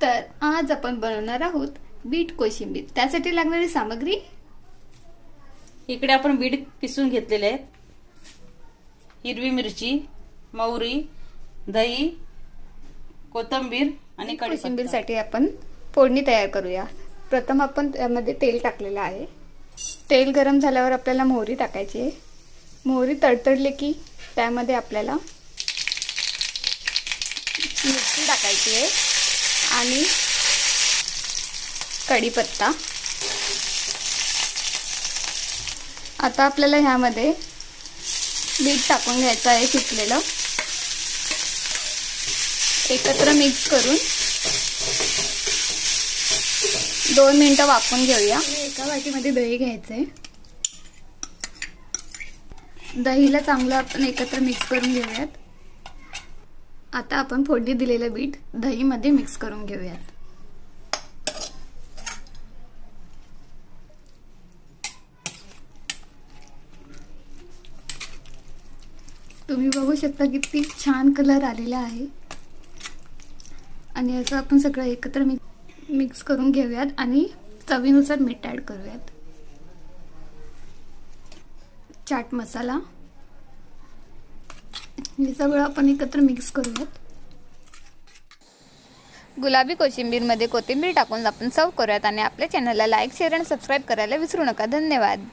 तर आज आपण बनवणार आहोत बीट कोशिंबीर। त्यासाठी लागणारी सामग्री इकडे आपण बीट किसून घेतलेले आहेत, हिरवी मिरची, मोहरी, दही, कोथिंबीर आणि कोशिंबीरसाठी आपण फोडणी तयार करूया। प्रथम आपण त्यामध्ये तेल टाकलेलं आहे। तेल गरम झाल्यावर आपल्याला मोहरी टाकायची आहे। मोहरी तडतडली की त्यामध्ये आपल्याला मिरची टाकायची आहे आणि कढीपत्ता। आता आपल्याला ह्यामध्ये बीट टाकून घ्यायचं आहे किसलेलं। एकत्र मिक्स करून 2 मिनिटं वाफवून घेऊया। एका वाटीमध्ये दही घ्यायचं आहे। दहीला चांगलं आपण एकत्र मिक्स करून घेऊयात। आता आपण फोडणी दिलेलं बीट दहीमध्ये मिक्स करून घेऊयात। तुम्ही बघू शकता किती छान कलर आलेला आहे आणि याचं आपण सगळं एकत्र मिक्स करून घेऊयात आणि चवीनुसार मीठ ऍड करूयात। चाट मसाला हे सगळं आपण एकत्र मिक्स करूयात। गुलाबी कोशिंबीर मध्ये कोथिंबीर टाकून आपण सर्व करूयात आणि आपल्या चॅनलला लाईक, शेअर आणि सबस्क्राइब करायला विसरू नका। धन्यवाद।